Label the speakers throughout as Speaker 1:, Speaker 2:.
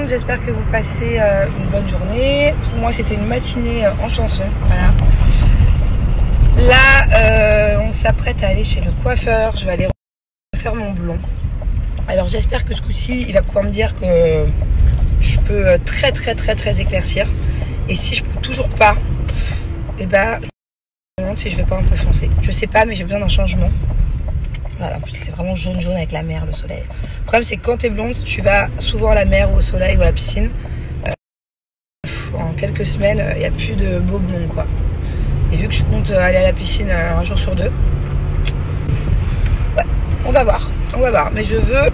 Speaker 1: J'espère que vous passez une bonne journée. Pour moi, c'était une matinée en chanson. Voilà. Là, on s'apprête à aller chez le coiffeur. Je vais aller faire mon blond. Alors, j'espère que ce coup-ci, il va pouvoir me dire que je peux très éclaircir. Et si je peux toujours pas, et ben, je me demande si je vais pas un peu foncer. Je sais pas, mais j'ai besoin d'un changement. Voilà, en plus c'est vraiment jaune avec la mer, le soleil. Le problème c'est que quand t'es blonde, tu vas souvent à la mer ou au soleil ou à la piscine. En quelques semaines, il n'y a plus de beau blond quoi. Et vu que je compte aller à la piscine un jour sur deux, ouais, on va voir. Mais je veux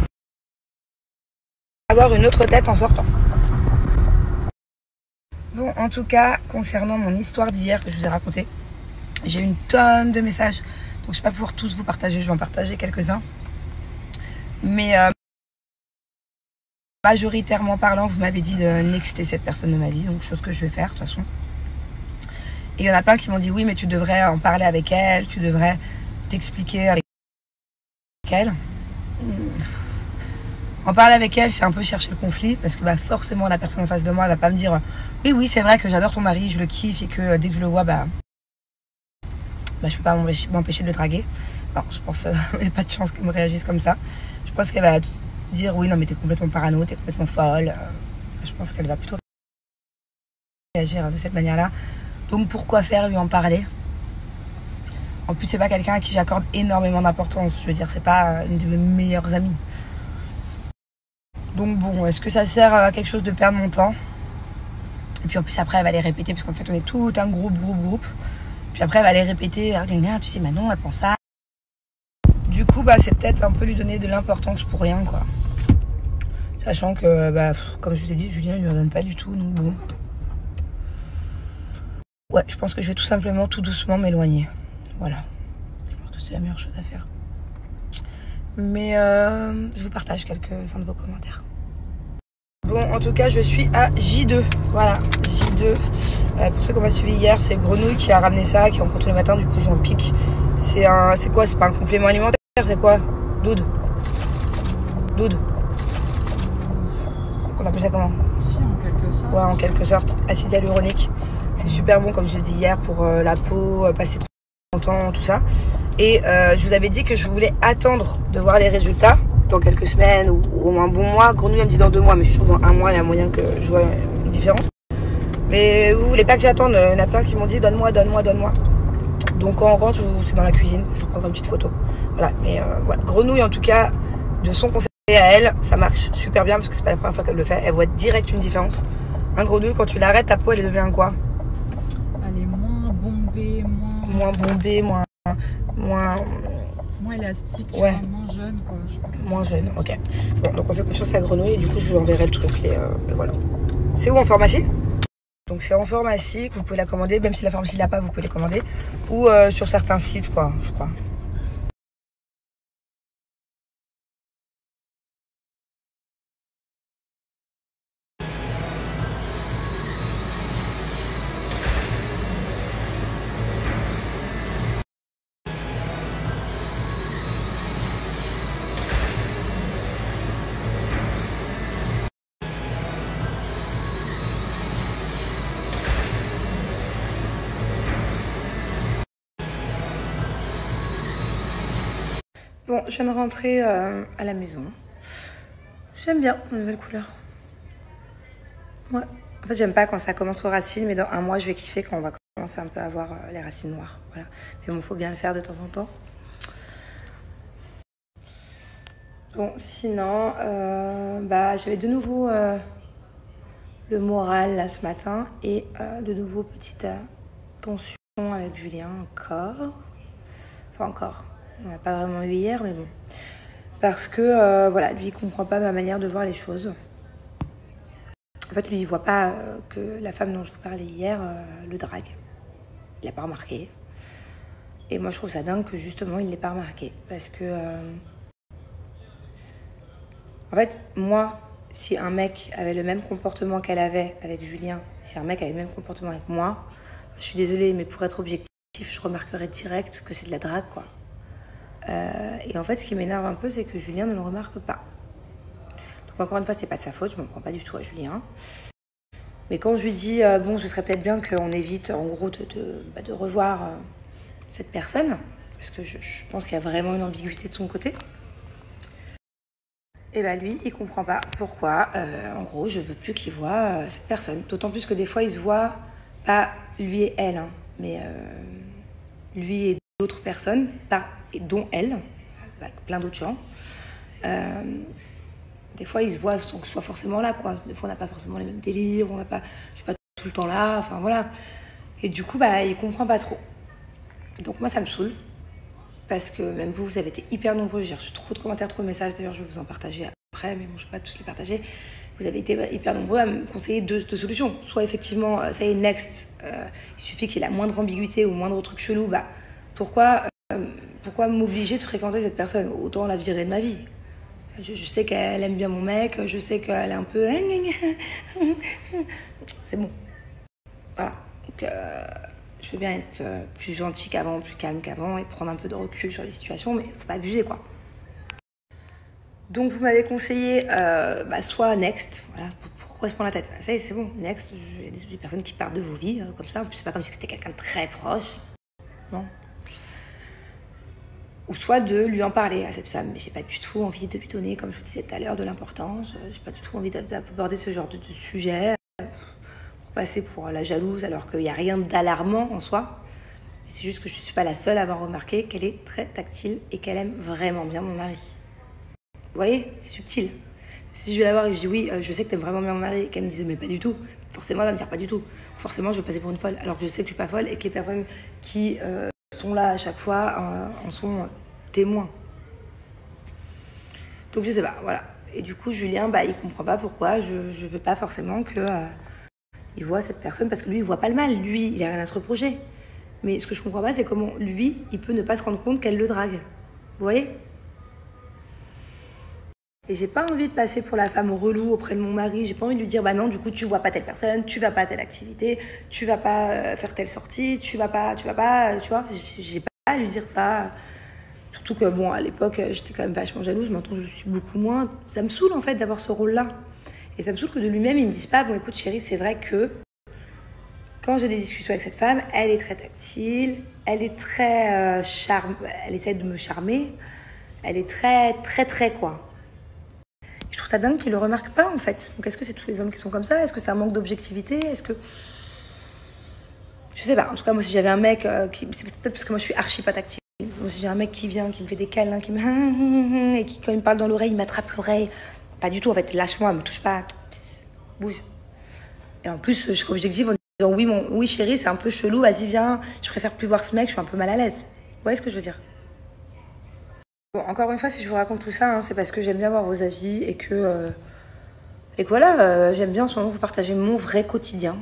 Speaker 1: avoir une autre tête en sortant. Bon, en tout cas, concernant mon histoire d'hier que je vous ai racontée, j'ai eu une tonne de messages. Donc je ne vais pas pouvoir tous vous partager, je vais en partager quelques-uns. Mais majoritairement parlant, vous m'avez dit de nexter cette personne de ma vie, donc chose que je vais faire de toute façon. Et il y en a plein qui m'ont dit oui, mais tu devrais en parler avec elle, tu devrais t'expliquer avec elle. En parler avec elle, c'est un peu chercher le conflit, parce que forcément la personne en face de moi, elle va pas me dire oui, c'est vrai que j'adore ton mari, je le kiffe et que dès que je le vois, je peux pas m'empêcher de le draguer. Non, je pense qu'il n'y a pas de chance qu'elle me réagisse comme ça. Je pense qu'elle va dire oui, non mais t'es complètement parano, t'es complètement folle. Je pense qu'elle va plutôt réagir de cette manière-là. Donc pourquoi faire lui en parler? En plus c'est pas quelqu'un à qui j'accorde énormément d'importance. Je veux dire, c'est pas une de mes meilleures amies. Donc bon, est-ce que ça sert à quelque chose de perdre mon temps? Et puis en plus après elle va les répéter, parce qu'en fait on est tout un groupe. Puis après elle va les répéter, tu sais Manon, elle pense ça. Du coup c'est peut-être un peu lui donner de l'importance pour rien quoi. Sachant que comme je vous ai dit, Julien il lui en donne pas du tout, donc bon. Ouais, je pense que je vais tout simplement tout doucement m'éloigner. Voilà. Je pense que c'est la meilleure chose à faire. Mais je vous partage quelques-uns de vos commentaires. Bon, en tout cas, je suis à J2. Voilà, J2. Pour ceux qui m'ont suivi hier, c'est Grenouille qui a ramené ça, qui en prend tous les matins, du coup j'en pique. C'est quoi? C'est pas un complément alimentaire, c'est quoi? Doude. On appelle ça comment?
Speaker 2: Si, en quelque sorte.
Speaker 1: Ouais, en quelque sorte. Acide hyaluronique. C'est super bon, comme je l'ai dit hier, pour la peau, passer 30 ans, tout ça. Et je vous avais dit que je voulais attendre de voir les résultats dans quelques semaines ou au moins un bon mois. Grenouille elle me dit dans 2 mois, mais je suis sûre que dans 1 mois il y a moyen que je vois une différence. Mais vous voulez pas que j'attende? Il y en a plein qui m'ont dit donne-moi. Donc quand on rentre, c'est dans la cuisine, je vous prends une petite photo. Voilà, mais voilà. Grenouille en tout cas, de son conseil à elle, ça marche super bien parce que c'est pas la première fois qu'elle le fait. Elle voit direct une différence. Un Grenouille, quand tu l'arrêtes, ta peau elle devient quoi?
Speaker 2: Elle est moins bombée, moins élastique,
Speaker 1: ouais.
Speaker 2: Moins jeune quoi.
Speaker 1: Moins jeune, ok. Bon, donc on fait confiance à Grenouille et du coup je lui enverrai le truc et voilà. C'est où, en pharmacie? Donc c'est en pharmacie que vous pouvez la commander, même si la pharmacie l'a pas, vous pouvez les commander. Ou sur certains sites quoi, je crois. Bon, je viens de rentrer à la maison. J'aime bien la nouvelle couleur. Ouais. En fait, j'aime pas quand ça commence aux racines, mais dans un mois, je vais kiffer quand on va commencer un peu à avoir les racines noires. Voilà. Mais bon, faut bien le faire de temps en temps. Bon, sinon, j'avais de nouveau le moral là ce matin et de nouveau petite tension avec Julien encore. Enfin encore, on n'a pas vraiment eu hier, mais bon. Parce que voilà, lui il comprend pas ma manière de voir les choses. En fait, lui il voit pas que la femme dont je vous parlais hier le drague. Il l'a pas remarqué. Et moi je trouve ça dingue que justement il l'ait pas remarqué. Parce que en fait, moi, si un mec avait le même comportement qu'elle avait avec Julien, si un mec avait le même comportement avec moi, je suis désolée, mais pour être objectif, je remarquerais direct que c'est de la drague, quoi. Et en fait, ce qui m'énerve un peu, c'est que Julien ne le remarque pas. Donc encore une fois, c'est pas de sa faute, je m'en prends pas du tout à Julien. Mais quand je lui dis, bon, ce serait peut-être bien qu'on évite, en gros, de revoir cette personne, parce que je pense qu'il y a vraiment une ambiguïté de son côté, et lui, il comprend pas pourquoi, en gros, je veux plus qu'il voit cette personne. D'autant plus que des fois, il se voit, pas lui et elle, hein, mais lui et d'autres personnes, dont elle, avec plein d'autres gens. Des fois, il se voit sans que je sois forcément là, quoi. Des fois, on n'a pas forcément les mêmes délires, je suis pas tout le temps là, enfin voilà. Et du coup, il comprend pas trop. Donc moi, ça me saoule. Parce que même vous avez été hyper nombreux, j'ai reçu trop de commentaires, trop de messages, d'ailleurs je vais vous en partager après, mais bon, je ne vais pas tous les partager. Vous avez été hyper nombreux à me conseiller deux solutions. Soit effectivement, ça y est, next, il suffit qu'il y ait la moindre ambiguïté ou moindre truc chelou, pourquoi m'obliger de fréquenter cette personne? Autant la virer de ma vie. Je sais qu'elle aime bien mon mec, je sais qu'elle est un peu... C'est bon. Voilà. Donc, je veux bien être plus gentil qu'avant, plus calme qu'avant et prendre un peu de recul sur les situations, mais faut pas abuser, quoi. Donc vous m'avez conseillé soit next, voilà, pourquoi se prendre la tête? Ça y est, c'est bon, next, il y a des personnes qui partent de vos vies, comme ça, en plus c'est pas comme si c'était quelqu'un de très proche, non. Ou soit de lui en parler à cette femme, mais j'ai pas du tout envie de lui donner, comme je vous disais tout à l'heure, de l'importance, j'ai pas du tout envie d'aborder ce genre de sujet. Passer pour la jalouse alors qu'il n'y a rien d'alarmant en soi. C'est juste que je ne suis pas la seule à avoir remarqué qu'elle est très tactile et qu'elle aime vraiment bien mon mari. Vous voyez, c'est subtil. Si je vais la voir et je dis oui, je sais que tu aimes vraiment bien mon mari et qu'elle me dise mais pas du tout, forcément elle va me dire pas du tout. Forcément je vais passer pour une folle alors que je sais que je suis pas folle et que les personnes qui sont là à chaque fois en sont témoins. Donc je sais pas, voilà. Et du coup Julien, il comprend pas pourquoi je veux pas forcément que... il voit cette personne parce que lui, il voit pas le mal. Lui, il a rien à se reprocher. Mais ce que je comprends pas, c'est comment lui, il peut ne pas se rendre compte qu'elle le drague. Vous voyez? Et j'ai pas envie de passer pour la femme relou auprès de mon mari. J'ai pas envie de lui dire, non, du coup, tu vois pas telle personne, tu vas pas à telle activité, tu vas pas faire telle sortie, tu vois. J'ai pas à lui dire ça. Surtout que, bon, à l'époque, j'étais quand même vachement jalouse. Maintenant, je suis beaucoup moins. Ça me saoule, en fait, d'avoir ce rôle-là. Et ça me saoule que de lui-même, il me dise pas, bon écoute chérie, c'est vrai que quand j'ai des discussions avec cette femme, elle est très tactile, elle est très elle essaie de me charmer, elle est très quoi. Et je trouve ça dingue qu'il le remarque pas en fait. Donc est-ce que c'est tous les hommes qui sont comme ça? Est-ce que c'est un manque d'objectivité? Est-ce que... Je sais pas, en tout cas moi si j'avais un mec c'est peut-être parce que moi je suis archi pas tactile. Moi si j'ai un mec qui vient, qui me fait des câlins, qui me... et qui quand il me parle dans l'oreille, il m'attrape l'oreille. Pas du tout, en fait, lâche-moi, me touche pas, pss, bouge. Et en plus, je serais objective en disant oui chérie, c'est un peu chelou, vas-y viens, je préfère plus voir ce mec, je suis un peu mal à l'aise. Vous voyez ce que je veux dire? Bon, encore une fois, si je vous raconte tout ça, c'est parce que j'aime bien voir vos avis et que voilà, j'aime bien en ce moment vous partager mon vrai quotidien.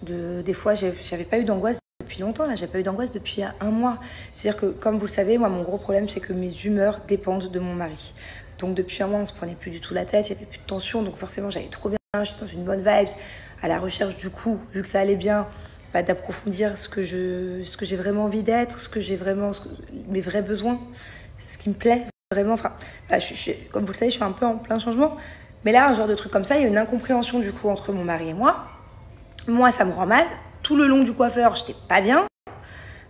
Speaker 1: Des fois, j'avais pas eu d'angoisse depuis longtemps, là, j'ai pas eu d'angoisse depuis un mois. C'est-à-dire que, comme vous le savez, moi, mon gros problème, c'est que mes humeurs dépendent de mon mari. Donc depuis un mois, on se prenait plus du tout la tête, il n'y avait plus de tension, donc forcément j'allais trop bien, j'étais dans une bonne vibe, à la recherche du coup, vu que ça allait bien, d'approfondir ce que j'ai vraiment envie d'être, mes vrais besoins, ce qui me plaît vraiment. Enfin, comme vous le savez, je suis un peu en plein changement, mais là, un genre de truc comme ça, il y a une incompréhension du coup entre mon mari et moi. Moi, ça me rend mal. Tout le long du coiffeur, j'étais pas bien,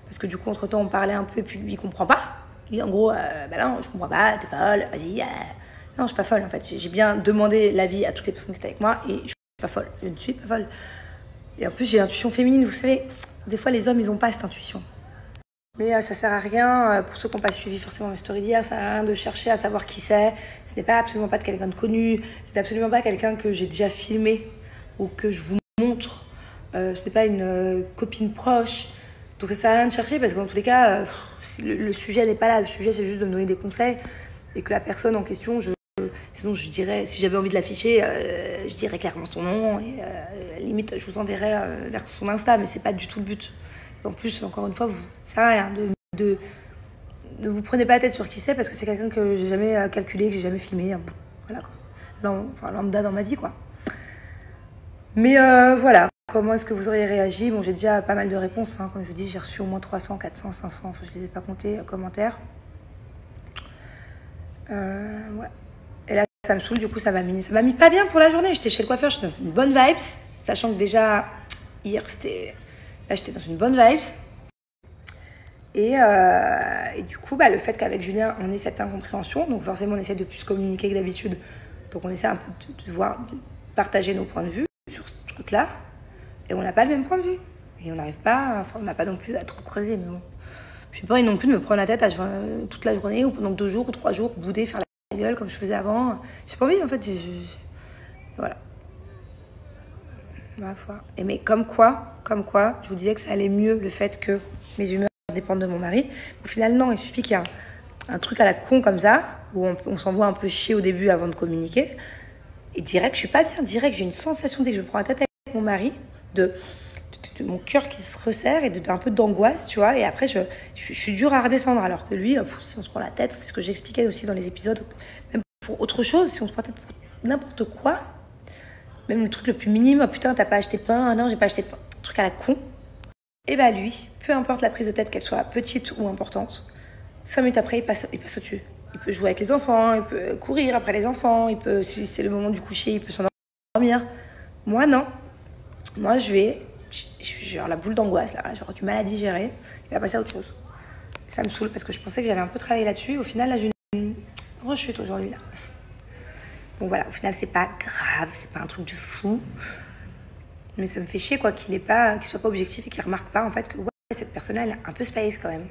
Speaker 1: parce que du coup, entre-temps, on parlait un peu et puis lui, il comprend pas. en gros, bah non, je comprends pas, t'es folle, vas-y. Non, je suis pas folle en fait. J'ai bien demandé l'avis à toutes les personnes qui étaient avec moi et je suis pas folle. Je ne suis pas folle. Et en plus, j'ai l'intuition féminine. Vous savez, des fois, les hommes, ils ont pas cette intuition. Mais ça sert à rien, pour ceux qui n'ont pas suivi forcément mes stories d'hier, ça sert à rien de chercher à savoir qui c'est. Ce n'est pas absolument pas de quelqu'un de connu. Ce n'est absolument pas quelqu'un que j'ai déjà filmé ou que je vous montre. Ce n'est pas une copine proche. Donc ça sert à rien de chercher parce que dans tous les cas, le sujet n'est pas là. Le sujet, c'est juste de me donner des conseils et que la personne en question, sinon je dirais, si j'avais envie de l'afficher, je dirais clairement son nom et limite je vous enverrai vers son Insta, mais c'est pas du tout le but. Et en plus, encore une fois, ça sert à rien ne vous prenez pas la tête sur qui c'est parce que c'est quelqu'un que j'ai jamais calculé, que j'ai jamais filmé. Voilà quoi. Enfin lambda dans ma vie quoi. Mais voilà. Comment est-ce que vous auriez réagi? Bon, j'ai déjà pas mal de réponses, hein. Comme je vous dis, j'ai reçu au moins 300, 400, 500, enfin, je les ai pas comptés, commentaires. Ouais. Et là, ça me saoule, du coup, ça m'a mis pas bien pour la journée. J'étais chez le coiffeur, j'étais dans une bonne vibe, sachant que déjà, hier, là, j'étais dans une bonne vibe. Et du coup, bah, le fait qu'avec Julien, on ait cette incompréhension, donc forcément, on essaie de plus communiquer que d'habitude. Donc, on essaie un peu de partager nos points de vue sur ce truc-là. Et on n'a pas le même point de vue. Et on n'arrive pas, enfin, on n'a pas non plus à trop creuser, mais bon. Je n'ai pas envie non plus de me prendre la tête toute la journée, ou pendant 2 jours ou 3 jours, bouder, faire la gueule comme je faisais avant. J'ai pas envie, en fait. Voilà. Ma foi. Et mais comme quoi, je vous disais que ça allait mieux, le fait que mes humeurs dépendent de mon mari. Au final, non, il suffit qu'il y ait un truc à la con comme ça, où on s'envoie un peu chier au début avant de communiquer. Et direct, je suis pas bien. Direct, j'ai une sensation dès que je me prends la tête avec mon mari, de mon cœur qui se resserre et d'un peu d'angoisse, tu vois. Et après, je suis dure à redescendre. Alors que lui, si on se prend la tête, c'est ce que j'expliquais aussi dans les épisodes, même pour autre chose, si on se prend la tête pour n'importe quoi, même le truc le plus minime, oh, putain, t'as pas acheté de pain, ah non, j'ai pas acheté de pain, un truc à la con. Et bah lui, peu importe la prise de tête, qu'elle soit petite ou importante, 5 minutes après, il passe au-dessus. Il peut jouer avec les enfants, il peut courir après les enfants, si c'est le moment du coucher, il peut s'endormir. Moi, non. Moi, je vais avoir la boule d'angoisse, là, genre du mal à digérer, il va passer à autre chose. Ça me saoule parce que je pensais que j'avais un peu travaillé là-dessus. Au final, là, j'ai une rechute aujourd'hui, là. Bon, voilà, au final, c'est pas grave, c'est pas un truc de fou. Mais ça me fait chier, quoi, qu'il soit pas objectif et qu'il remarque pas, en fait, que ouais, cette personne-là, elle est un peu space quand même.